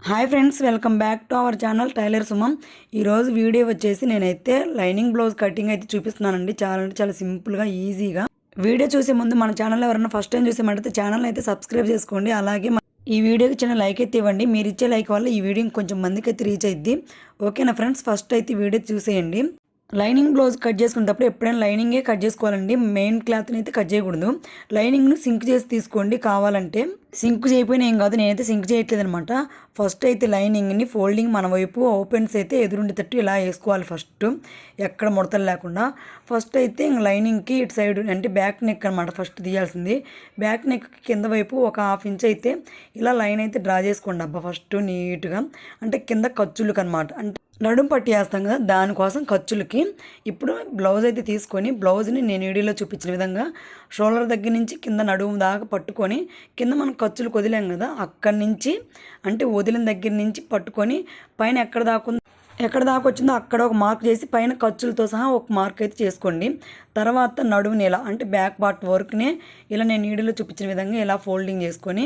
Hi friends, welcome back to our channel tailor Sumam. ఈరోజు video వచ్చేసి నేనైతే లైనింగ్ బ్లౌజ్ కటింగ్ అయితే చూపిస్తున్నానండి. చాలా అంటే చాలా సింపుల్గా ఈజీగా. వీడియో చూసే ముందు మన ఛానల్ ఎవరైనా ఫస్ట్ టైం చూసేమంటే ఛానల్ అయితే సబ్స్క్రైబ్ చేసుకోండి. అలాగే ఈ వీడియోకి చిన్న లైక్ అయితే ఇవ్వండి. మీరు ఇచ్చే లైక్ వల్ల ఈ వీడియో కొంచెం మందికి అయితే రీచ్ అయ్యిద్ది. ఓకేనా ఫ్రెండ్స్, ఫస్ట్ అయితే వీడియో చూసేయండి. లైనింగ్ బ్లౌజ్ కట్ చేసుకునేటప్పుడు ఎప్పుడైనా లైనింగే కట్ చేసుకోవాలండి. మెయిన్ క్లాత్ని అయితే కట్ చేయకూడదు. లైనింగ్ను సింక్ చేసి తీసుకోండి. కావాలంటే సింక్ చేయకపోయినా ఏం కాదు, నేనైతే సింక్ చేయట్లేదు అనమాట. ఫస్ట్ అయితే లైనింగ్ని ఫోల్డింగ్ మన వైపు ఓపెన్స్ అయితే ఎదురుండేటట్టు ఇలా వేసుకోవాలి. ఫస్ట్ ఎక్కడ ముడతలు లేకుండా ఫస్ట్ అయితే లైనింగ్కి ఇటు సైడ్ అంటే బ్యాక్ నెక్ అనమాట ఫస్ట్ తీయాల్సింది. బ్యాక్ నెక్ కింద వైపు ఒక హాఫ్ ఇంచ్ అయితే ఇలా లైన్ అయితే డ్రా చేసుకోండి అబ్బా ఫస్ట్ నీట్గా. అంటే కింద ఖర్చులకు అనమాట, అంటే నడుము పట్టి వేస్తాం కదా దానికోసం ఖర్చులకి. ఇప్పుడు బ్లౌజ్ అయితే తీసుకొని బ్లౌజ్ని నేను వీడియోలో చూపించిన విధంగా షోల్డర్ దగ్గర నుంచి కింద నడుము దాకా పట్టుకొని కింద మనం ఖర్చులకు వదిలాం కదా అక్కడి నుంచి అంటే వదిలిన దగ్గర నుంచి పట్టుకొని పైన ఎక్కడ దాకా వచ్చిందో అక్కడ ఒక మార్క్ చేసి పైన ఖర్చులతో సహా ఒక మార్క్ అయితే చేసుకోండి. తర్వాత నడుముని ఇలా అంటే బ్యాక్ పార్ట్ వర్క్నే ఇలా నేను వీడియోలో చూపించిన విధంగా ఇలా ఫోల్డింగ్ చేసుకొని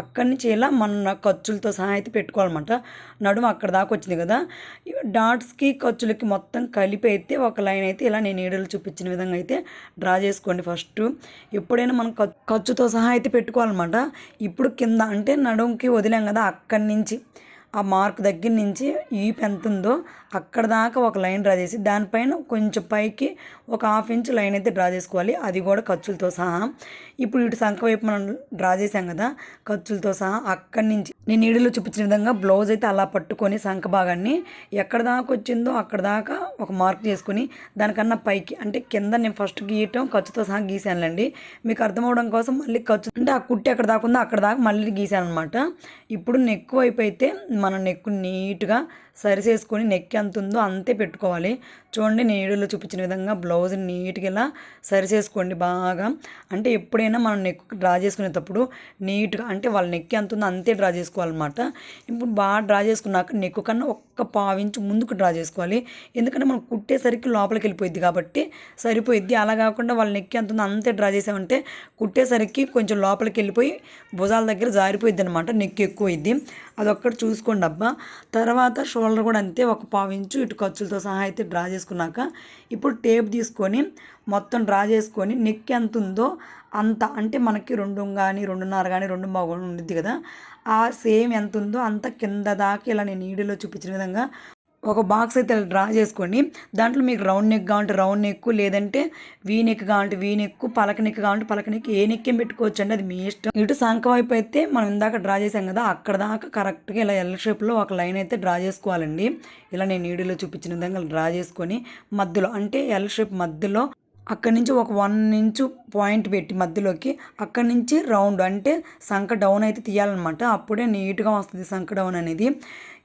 అక్కడి నుంచి ఇలా మన ఖర్చులతో సహా అయితే పెట్టుకోవాలన్నమాట. నడుము అక్కడ దాకా వచ్చింది కదా, డాట్స్కి ఖర్చులకి మొత్తం కలిపి అయితే ఒక లైన్ అయితే ఇలా నేను వీడియోలో చూపించిన విధంగా అయితే డ్రా చేసుకోండి. ఫస్ట్ ఎప్పుడైనా మనం ఖర్చుతో సహా అయితే పెట్టుకోవాలన్నమాట. ఇప్పుడు కింద అంటే నడుముకి వదిలాం కదా అక్కడి నుంచి ఆ మార్క్ దగ్గర నుంచి ఈపు ఎంత ఉందో అక్కడ దాకా ఒక లైన్ డ్రా చేసి దానిపైన కొంచెం పైకి ఒక హాఫ్ ఇంచ్ లైన్ అయితే డ్రా చేసుకోవాలి, అది కూడా ఖర్చులతో సహా. ఇప్పుడు ఇటు సంఖ వైపు మనం డ్రా చేసాం కదా ఖర్చులతో సహా అక్కడి నుంచి నేను నీడిలో చూపించిన విధంగా బ్లౌజ్ అయితే అలా పట్టుకొని సంఖ భాగాన్ని ఎక్కడ దాకా వచ్చిందో అక్కడ దాకా ఒక మార్క్ చేసుకొని దానికన్నా పైకి అంటే కింద నేను ఫస్ట్ గీయటం ఖర్చుతో సహా గీసానులేండి. మీకు అర్థమవడం కోసం మళ్ళీ ఖర్చు అంటే ఆ కుట్టి ఎక్కడ దాకా ఉందో అక్కడ దాకా మళ్ళీ గీసాను అనమాట. ఇప్పుడు నెక్ వైపు అయితే మన నెక్ నీట్గా సరిచేసుకొని నెక్ ఎంత ఉందో అంతే పెట్టుకోవాలి. చూడండి నేను వీడియోలో చూపించిన విధంగా బ్లౌజ్ నీట్గా ఇలా సరిచేసుకోండి బాగా. అంటే ఎప్పుడైనా మనం నెక్ డ్రా చేసుకునేటప్పుడు నీట్గా అంటే వాళ్ళ నెక్ ఎంత ఉందో అంతే డ్రా చేసుకోవాలన్నమాట. ఇప్పుడు బాగా డ్రా చేసుకున్నాక నెక్ కన్నా ఒక్క పావించు ముందుకు డ్రా చేసుకోవాలి. ఎందుకంటే మనం కుట్టేసరికి లోపలికి వెళ్ళిపోయింది కాబట్టి సరిపోయిద్ది. అలా కాకుండా వాళ్ళ నెక్ ఎంత ఉందో అంతే డ్రా చేసామంటే కుట్టేసరికి కొంచెం లోపలికి వెళ్ళిపోయి భుజాల దగ్గర జారిపోయిద్ది అనమాట, నెక్ ఎక్కువ అయింది. అదొక్కటి చూసుకోండి అబ్బా. తర్వాత షోల్డర్ కూడా అంతే ఒక పావించు ఇటు ఖర్చులతో సహా అయితే డ్రా చేసుకున్నాక ఇప్పుడు టేప్ తీసుకొని మొత్తం డ్రా చేసుకొని నెక్ ఎంత ఉందో అంత అంటే మనకి 2 కానీ 2.5 కానీ 2 ఉండిద్ది కదా, ఆ సేమ్ ఎంత ఉందో అంత కింద దాకా ఇలా నేను వీడియోలో చూపించిన విధంగా ఒక బాక్స్ అయితే డ్రా చేసుకోండి. దాంట్లో మీకు రౌండ్ నెక్ కావాలంటే రౌండ్ నెక్, లేదంటే వీ నెక్ కావాలంటే వీ నెక్, పలక నెక్ కావాలంటే పలక నెక్, ఏ నెక్ ఏం పెట్టుకోవచ్చు అండి, అది మీ ఇష్టం. ఇటు సంఖ వైపు అయితే మనం ఇందాక డ్రా చేసాం కదా అక్కడ దాకా కరెక్ట్గా ఇలా ఎల్ షేప్లో ఒక లైన్ అయితే డ్రా చేసుకోవాలండి. ఇలా నేను వీడియోలో చూపించిన విధంగా డ్రా చేసుకొని మధ్యలో అంటే ఎల్ షేప్ మధ్యలో అక్కడి నుంచి ఒక 1 ఇంచు పాయింట్ పెట్టి మధ్యలోకి అక్కడి నుంచి రౌండ్ అంటే సంఖ డౌన్ అయితే తీయాలన్నమాట. అప్పుడే నీట్గా వస్తుంది సంఖ డౌన్ అనేది.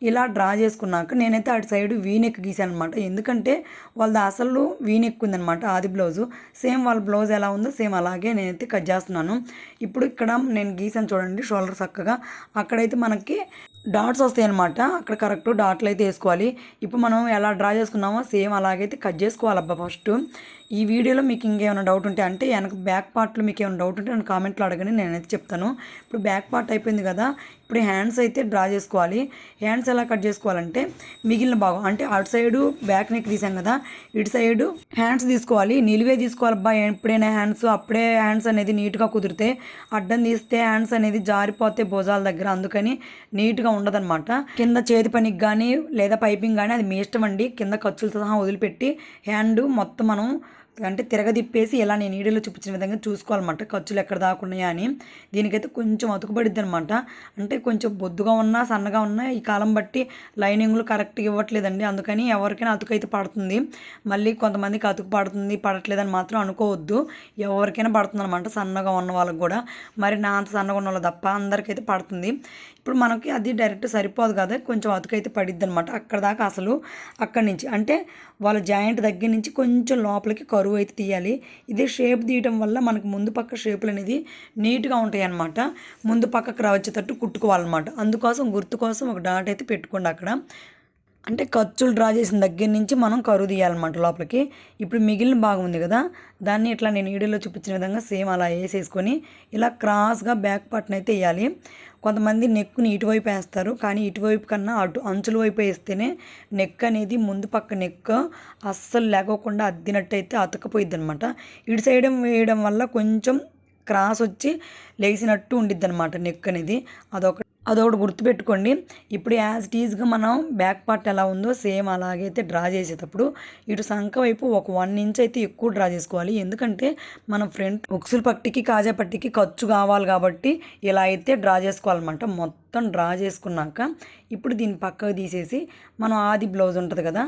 ఇలా డ్రా చేసుకున్నాక నేనైతే అటు సైడ్ వీనెక్ గీసాను అనమాట. ఎందుకంటే వాళ్ళది అసలు వీనెక్ ఉందనమాట ఆది బ్లౌజు. సేమ్ వాళ్ళ బ్లౌజ్ ఎలా ఉందో సేమ్ అలాగే నేనైతే కట్ చేస్తున్నాను. ఇప్పుడు ఇక్కడ నేను గీసాను చూడండి షోల్డర్ చక్కగా. అక్కడైతే మనకి డాట్స్ వస్తాయి అనమాట, అక్కడ కరెక్ట్ డాట్లు అయితే వేసుకోవాలి. ఇప్పుడు మనం ఎలా డ్రా చేసుకున్నామో సేమ్ అలాగైతే కట్ చేసుకోవాలబ్బా ఫస్ట్. ఈ వీడియోలో మీకు ఇంకేమైనా డౌట్ ఉంటే అంటే వెనక బ్యాక్ పార్ట్లో మీకు ఏమైనా డౌట్ ఉంటే నేను కామెంట్లో అడగండి, నేనైతే చెప్తాను. ఇప్పుడు బ్యాక్ పార్ట్ అయిపోయింది కదా, ఇప్పుడు హ్యాండ్స్ అయితే డ్రా చేసుకోవాలి. హ్యాండ్స్ ఎలా కట్ చేసుకోవాలంటే మిగిలిన భాగం అంటే అటు సైడు బ్యాక్ నెక్ తీసాం కదా ఇటు సైడు హ్యాండ్స్ తీసుకోవాలి. నిలువే తీసుకోవాలబ్బా ఎప్పుడైనా హ్యాండ్స్, అప్పుడే హ్యాండ్స్ అనేది నీట్గా కుదిరితే. అడ్డం తీస్తే హ్యాండ్స్ అనేది జారిపోతే భుజాల దగ్గర, అందుకని నీట్గా ఉండదన్నమాట. కింద చేతి పనికి కానీ లేదా పైపింగ్ కానీ అది మీ ఇష్టం అండి. కింద ఖర్చులతో సహా వదిలిపెట్టి హ్యాండ్ మొత్తం మనం అంటే తిరగదిప్పేసి ఇలా నేను వీడియోలో చూపించిన విధంగా చూసుకోవాలన్నమాట ఖర్చులు ఎక్కడ దాకున్నాయా అని. దీనికైతే కొంచెం అతుకుపడిద్ది అనమాట. అంటే కొంచెం బొద్దుగా ఉన్నా సన్నగా ఉన్నా ఈ కాలం బట్టి లైనింగ్లు కరెక్ట్గా ఇవ్వట్లేదండి, అందుకని ఎవరికైనా అతుకైతే పడుతుంది. మళ్ళీ కొంతమందికి అతుకు పడుతుంది పడట్లేదని మాత్రం అనుకోవద్దు, ఎవరికైనా పడుతుంది అనమాట, సన్నగా ఉన్న వాళ్ళకి కూడా. మరి నా అంత సన్నగా ఉన్న వాళ్ళు తప్ప అందరికైతే పడుతుంది. ఇప్పుడు మనకి అది డైరెక్ట్ సరిపోదు కదా, కొంచెం అతుకైతే పడిద్ది అనమాట అక్కడ దాకా. అసలు అక్కడి నుంచి అంటే వాళ్ళ జాయింట్ దగ్గర నుంచి కొంచెం లోపలికి కరువు అయితే తీయాలి. ఇదే షేప్ తీయటం వల్ల మనకు ముందు పక్క షేపులు అనేది నీట్గా ఉంటాయి అన్నమాట. ముందు పక్కకు వచ్చేటట్టు కుట్టుకోవాలన్నమాట. అందుకోసం గుర్తు కోసం ఒక డాట్ అయితే పెట్టుకోండి అక్కడ. అంటే ఖర్చులు డ్రా చేసిన దగ్గర నుంచి మనం కరువు తీయాలన్నమాట లోపలికి. ఇప్పుడు మిగిలిన భాగం ఉంది కదా, దాన్ని ఇట్లా నేను వీడియోలో చూపించిన విధంగా సేమ్ అలా వేసేసుకొని ఇలా క్రాస్గా బ్యాక్ పార్ట్ని అయితే వేయాలి. కొంతమంది నెక్కుని ఇటువైపు వేస్తారు, కానీ ఇటువైపు కన్నా అటు అంచుల వైపు వేస్తేనే నెక్ అనేది ముందు పక్క నెక్ అస్సలు లేకోకుండా అద్దినట్టయితే అతకపోయిద్ది అనమాట. ఇటు సైడ్ వేయడం వల్ల కొంచెం క్రాస్ వచ్చి లేచినట్టు ఉండిద్ది అనమాట నెక్ అనేది. అదొకటి గుర్తుపెట్టుకోండి. ఇప్పుడు యాజ్ టీజ్గా మనం బ్యాక్ పార్ట్ ఎలా ఉందో సేమ్ అలాగైతే డ్రా చేసేటప్పుడు ఇటు సంక వైపు ఒక 1 ఇంచ్ అయితే ఎక్కువ డ్రా చేసుకోవాలి. ఎందుకంటే మనం ఫ్రంట్ ఉక్సుల పట్టికి కాజా పట్టికి ఖర్చు కావాలి కాబట్టి ఇలా అయితే డ్రా చేసుకోవాలన్నమాట. మొత్తం డ్రా చేసుకున్నాక ఇప్పుడు దీన్ని పక్కకు తీసేసి మనం ఆది బ్లౌజ్ ఉంటుంది కదా,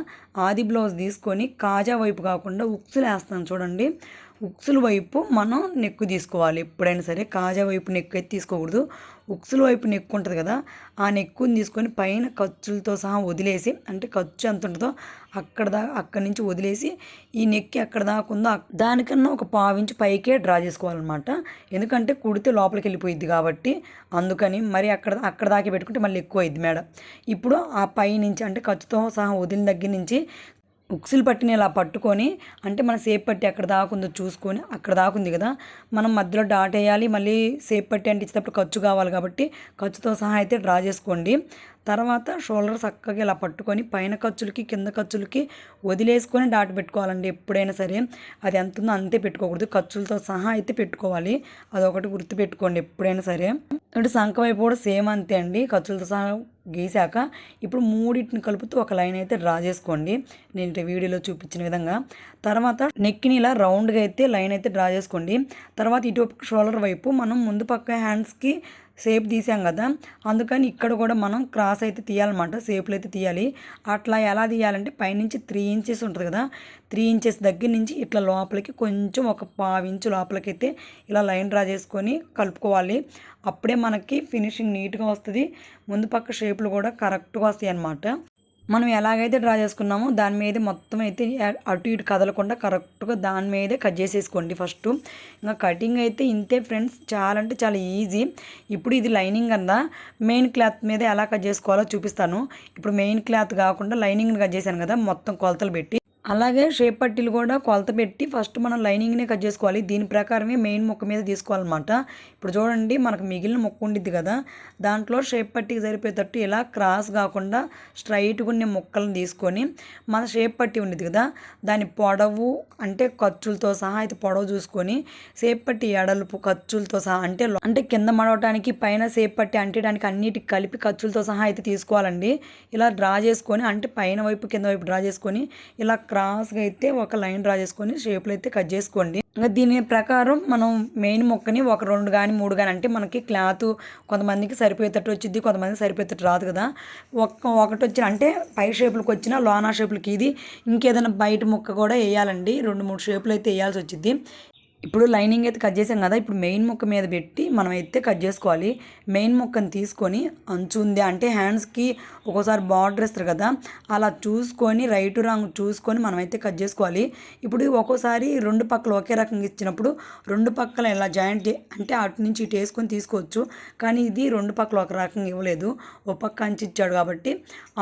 ఆది బ్లౌజ్ తీసుకొని కాజా వైపు కాకుండా ఉక్సులు వేస్తాం చూడండి, ఉక్సుల వైపు మనం నెక్కు తీసుకోవాలి. ఎప్పుడైనా సరే కాజా వైపు నెక్కు అయితే తీసుకోకూడదు. ఉక్సుల వైపు నెక్కు ఉంటుంది కదా, ఆ నెక్కుని తీసుకొని పైన ఖర్చులతో సహా వదిలేసి, అంటే ఖర్చు ఎంత ఉంటుందో అక్కడి నుంచి వదిలేసి ఈ నెక్కి ఎక్కడ దాకా ఉందో దానికన్నా ఒక 1/4 ఇంచు పైకే డ్రా చేసుకోవాలన్నమాట. ఎందుకంటే కుడితే లోపలికి వెళ్ళిపోయిద్ది కాబట్టి అందుకని. మరి అక్కడ దాకా పెట్టుకుంటే మళ్ళీ ఎక్కువ అయింది మేడం. ఇప్పుడు ఆ పై నుంచి అంటే ఖర్చుతో సహా వదిలిన దగ్గర నుంచి ఉక్సులు పట్టిని ఇలా పట్టుకొని, అంటే మన సేప్ పట్టి ఎక్కడ దాకుందో చూసుకొని, అక్కడ దాకుంది కదా మనం మధ్యలో డాట్ వేయాలి. మళ్ళీ సేప్ పట్టి అంటించేటప్పుడు ఖర్చు కావాలి కాబట్టి ఖర్చుతో సహా అయితే డ్రా చేసుకోండి. తర్వాత షోల్డర్ చక్కగా ఇలా పట్టుకొని పైన ఖర్చులకి కింద ఖర్చులకి వదిలేసుకొని డాట్ పెట్టుకోవాలండి. ఎప్పుడైనా సరే అది ఎంత ఉందో అంతే పెట్టుకోకూడదు, ఖర్చులతో సహా అయితే పెట్టుకోవాలి. అదొకటి గుర్తుపెట్టుకోండి ఎప్పుడైనా సరే. అంటే సంక వైపు కూడా సేమ్ అంతే అండి, ఖర్చులతో సహా గీసాక ఇప్పుడు మూడింటిని కలుపుతూ ఒక లైన్ అయితే డ్రా చేసుకోండి నేను వీడియోలో చూపించిన విధంగా. తర్వాత నెక్ని ఇలా రౌండ్గా అయితే లైన్ అయితే డ్రా చేసుకోండి. తర్వాత ఇటు షోల్డర్ వైపు మనం ముందు పక్క హ్యాండ్స్కి షేప్ తీసాం కదా, అందుకని ఇక్కడ కూడా మనం క్రాస్ అయితే తీయాలన్నమాట, షేప్లు అయితే తీయాలి. అట్లా ఎలా తీయాలంటే పైనుంచి 3 ఇంచెస్ ఉంటుంది కదా, 3 ఇంచెస్ దగ్గర నుంచి ఇట్లా లోపలికి కొంచెం ఒక 1/2 ఇంచు లోపలికైతే ఇలా లైన్ డ్రా చేసుకొని కలుపుకోవాలి. అప్పుడే మనకి ఫినిషింగ్ నీట్గా వస్తుంది, ముందు పక్క షేపులు కూడా కరెక్ట్గా వస్తాయి అన్నమాట. మనం ఎలాగైతే డ్రా చేసుకున్నామో దాని మీద మొత్తం అయితే అటు ఇటు కదలకుండా కరెక్ట్గా దాని మీదే కట్ చేసేసుకోండి ఫస్ట్. ఇంకా కటింగ్ అయితే ఇంతే ఫ్రెండ్స్, చాలా అంటే చాలా ఈజీ. ఇప్పుడు ఇది లైనింగ్ కదా, మెయిన్ క్లాత్ మీద ఎలా కట్ చేసుకోవాలో చూపిస్తాను. ఇప్పుడు మెయిన్ క్లాత్ కాకుండా లైనింగ్ని కట్ చేశాను కదా మొత్తం కొలతలు పెట్టి, అలాగే షేప్ పట్టీలు కూడా కొలత పెట్టి ఫస్ట్ మనం లైనింగ్నే కట్ చేసుకోవాలి. దీని ప్రకారమే మెయిన్ ముక్క మీద తీసుకోవాలన్నమాట. ఇప్పుడు చూడండి మనకు మిగిలిన ముక్క ఉండిద్ది కదా, దాంట్లో షేప్ పట్టీకి సరిపోయేటట్టు ఇలా క్రాస్ కాకుండా స్ట్రైట్గా ఉన్న ముక్కలను తీసుకొని మన షేప్ పట్టీ ఉండిద్ది కదా దాని పొడవు అంటే ఖర్చులతో సహా అయితే పొడవు చూసుకొని షేప్ పట్టీ ఎడల్పు ఖర్చులతో సహా అంటే కింద మడవటానికి పైన షేప్ పట్టీ అంటేయడానికి అన్నిటికి కలిపి ఖర్చులతో సహా అయితే తీసుకోవాలండి. ఇలా డ్రా చేసుకొని అంటే పైన వైపు కింద వైపు డ్రా చేసుకొని ఇలా క్రాస్గా అయితే ఒక లైన్ డ్రా చేసుకొని షేప్లు అయితే కట్ చేసుకోండి. ఇంకా దీని ప్రకారం మనం మెయిన్ మొక్కని ఒక 2 కానీ 3 కానీ, అంటే మనకి క్లాత్ కొంతమందికి సరిపోయేటట్టు వచ్చింది, కొంతమందికి సరిపోయేటట్టు రాదు కదా, ఒకటి వచ్చిన అంటే పై షేపులకు వచ్చిన లోనా షేపులకి ఇది ఇంకేదైనా బయట ముక్క కూడా వేయాలండి, 2-3 షేపులు అయితే వేయాల్సి వచ్చింది. ఇప్పుడు లైనింగ్ అయితే కట్ చేసాం కదా, ఇప్పుడు మెయిన్ ముక్క మీద పెట్టి మనం అయితే కట్ చేసుకోవాలి. మెయిన్ ముక్కని తీసుకొని అంచు ఉంది అంటే హ్యాండ్స్కి ఒక్కోసారి బార్డర్ ఇస్తారు కదా, అలా చూసుకొని రైట్ రాంగ్ చూసుకొని మనం అయితే కట్ చేసుకోవాలి. ఇప్పుడు ఒక్కోసారి 2 పక్కలు ఒకే రకంగా ఇచ్చినప్పుడు 2 పక్కల ఇలా జాయింట్ అంటే అటు నుంచి ఇటు వేసుకొని తీసుకోవచ్చు. కానీ ఇది 2 పక్కలు ఒక రకంగా ఇవ్వలేదు, ఒక పక్క అంచు ఇచ్చాడు కాబట్టి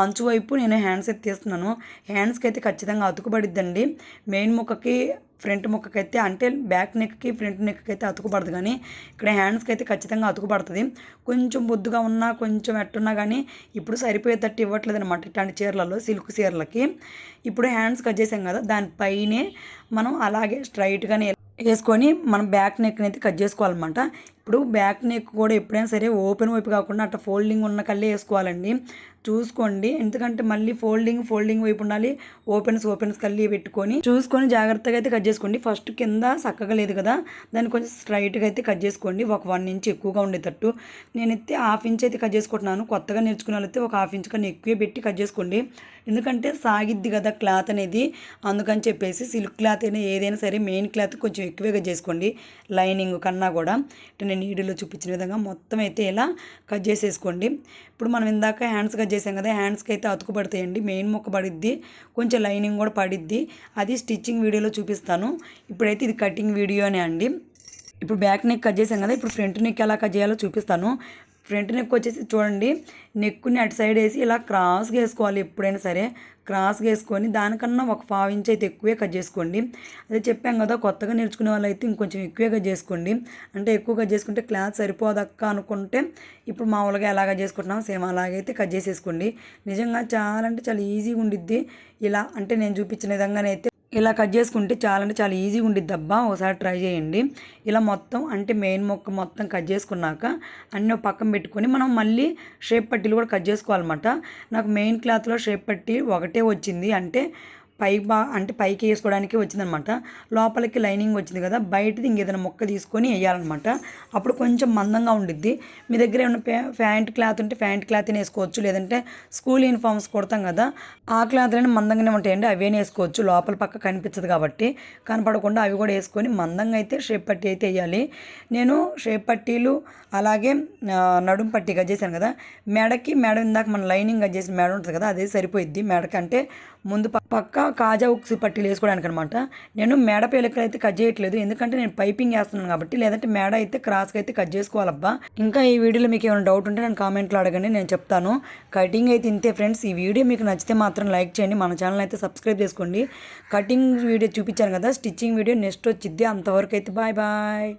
అంచు వైపు నేను హ్యాండ్స్ అయితే తీస్తున్నాను. హ్యాండ్స్కి అయితే ఖచ్చితంగా అతుకుపడిద్దండి. మెయిన్ ముక్కకి ఫ్రంట్ ముక్కకైతే అంటే బ్యాక్ నెక్కి ఫ్రంట్ నెక్కి అయితే అతుకుపడదు, కానీ ఇక్కడ హ్యాండ్స్కి అయితే ఖచ్చితంగా అతుకుపడుతుంది. కొంచెం బొద్దుగా ఉన్నా కొంచెం ఎట్టున్నా కానీ ఇప్పుడు సరిపోయేటట్టు ఇవ్వట్లేదు అనమాట ఇట్లాంటి చీరలలో, సిల్క్ చీరలకి. ఇప్పుడు హ్యాండ్స్ కట్ చేసాం కదా దానిపైనే మనం అలాగే స్ట్రైట్గానే వేసుకొని మనం బ్యాక్ నెక్ని అయితే కట్ చేసుకోవాలన్నమాట. ఇప్పుడు బ్యాక్ నెక్ కూడా ఎప్పుడైనా సరే ఓపెన్ వైపు కాకుండా అట్లా ఫోల్డింగ్ ఉన్న కళ్ళే వేసుకోవాలండి, చూసుకోండి. ఎందుకంటే మళ్ళీ ఫోల్డింగ్ వైపు ఉండాలి, ఓపెన్స్ కళ్ళీ పెట్టుకొని చూసుకొని జాగ్రత్తగా అయితే కట్ చేసుకోండి. ఫస్ట్ కింద చక్కగా లేదు కదా దాన్ని కొంచెం స్ట్రైట్గా అయితే కట్ చేసుకోండి, ఒక 1 ఇంచ్ ఎక్కువగా ఉండేటట్టు. నేనైతే 1/2 ఇంచ్ అయితే కట్ చేసుకుంటున్నాను, కొత్తగా నేర్చుకునే వాళ్ళైతే ఒక 1/2 ఇంచ్ కన్నా ఎక్కువే పెట్టి కట్ చేసుకోండి. ఎందుకంటే సాగిద్ది కదా క్లాత్ అనేది, అందుకని చెప్పేసి సిల్క్ క్లాత్ అయినా ఏదైనా సరే మెయిన్ క్లాత్ కొంచెం ఎక్కువగా కట్ చేసుకోండి లైనింగ్ కన్నా కూడా. నేను వీడియోలో చూపించిన విధంగా మొత్తం అయితే ఇలా కట్ చేసేసుకోండి. ఇప్పుడు మనం ఇందాక హ్యాండ్స్ కట్ చేసాం కదా, హ్యాండ్స్కి అయితే అతుకు పడతాయండి, మెయిన్ ముక్క పడిద్ది, కొంచెం లైనింగ్ కూడా పడిద్ది, అది స్టిచ్చింగ్ వీడియోలో చూపిస్తాను. ఇప్పుడైతే ఇది కటింగ్ వీడియోనే అండి. ఇప్పుడు బ్యాక్ నెక్ కట్ చేసాం కదా, ఇప్పుడు ఫ్రంట్ నెక్ ఎలా కట్ చేయాలో చూపిస్తాను. ఫ్రంట్ నెక్ వచ్చేసి చూడండి, నెక్కుని అటు సైడ్ వేసి ఇలా క్రాస్గా వేసుకోవాలి. ఎప్పుడైనా సరే క్రాస్గా వేసుకొని దానికన్నా ఒక 1/2 ఇంచ్ అయితే ఎక్కువే కట్ చేసుకోండి. అదే చెప్పాం కదా, కొత్తగా నేర్చుకునే వాళ్ళు అయితే ఇంకొంచెం ఎక్కువే కట్ చేసుకోండి. అంటే ఎక్కువ కట్ చేసుకుంటే క్లాత్ సరిపోదక్క అనుకుంటే ఇప్పుడు మామూలుగా ఎలాగ చేసుకుంటున్నాం సేమ్ అలాగైతే కట్ చేసేసుకోండి. నిజంగా చాలా అంటే చాలా ఈజీగా ఉండిద్ది. ఇలా అంటే నేను చూపించిన విధంగానైతే ఇలా కట్ చేసుకుంటే చాలా అంటే చాలా ఈజీగా ఉండిద్ది అబ్బా. ఒకసారి ట్రై చేయండి. ఇలా మొత్తం అంటే మెయిన్ మొక్క మొత్తం కట్ చేసుకున్నాక అన్నీ పక్కన పెట్టుకొని మనం మళ్ళీ షేప్ పట్టీలు కూడా కట్ చేసుకోవాలన్నమాట. నాకు మెయిన్ క్లాత్లో షేప్ పట్టీ ఒకటే వచ్చింది. అంటే అంటే పైకి వేసుకోవడానికి వచ్చిందనమాట. లోపలికి లైనింగ్ వచ్చింది కదా, బయటది ఇంకేదైనా మొక్క తీసుకొని వేయాలన్నమాట. అప్పుడు కొంచెం మందంగా ఉండిద్ది. మీ దగ్గర ఏమైనా ప్యాంట్ క్లాత్ ఉంటే ప్యాంట్ క్లాత్ వేసుకోవచ్చు. లేదంటే స్కూల్ యూనిఫామ్స్ కుడతాం కదా, ఆ క్లాత్లైనా మందంగానే ఉంటాయండి, అవే వేసుకోవచ్చు. లోపల పక్క కనిపించదు కాబట్టి కనపడకుండా అవి కూడా వేసుకొని మందంగా అయితే షేప్ పట్టీ అయితే వేయాలి. నేను షేప్ పట్టీలు అలాగే నడుము పట్టీ కట్ చేశాను కదా, మెడ ఇందాక మన లైనింగ్ కట్ చేసిన మెడ ఉంటుంది కదా, అదే సరిపోయిద్ది మెడకి. అంటే ముందు పక్క కాజా ఉక్స్ పట్టీలు వేసుకోవడానికి అనమాట. నేను మెడ పేలికలు అయితే కట్ చేయట్లేదు, ఎందుకంటే నేను పైపింగ్ వేస్తున్నాను కాబట్టి. లేదంటే మెడ అయితే క్రాస్గా అయితే కట్ చేసుకోవాలబ్బా. ఇంకా ఈ వీడియోలో మీకు ఏమైనా డౌట్ ఉంటే నేను కామెంట్లో అడగండి, నేను చెప్తాను. కటింగ్ అయితే ఇంతే ఫ్రెండ్స్. ఈ వీడియో మీకు నచ్చితే మాత్రం లైక్ చేయండి, మన ఛానల్ అయితే సబ్స్క్రైబ్ చేసుకోండి. కటింగ్ వీడియో చూపించాను కదా, స్టిచ్చింగ్ వీడియో నెక్స్ట్ వచ్చిద్ది. అంతవరకు అయితే బాయ్ బాయ్.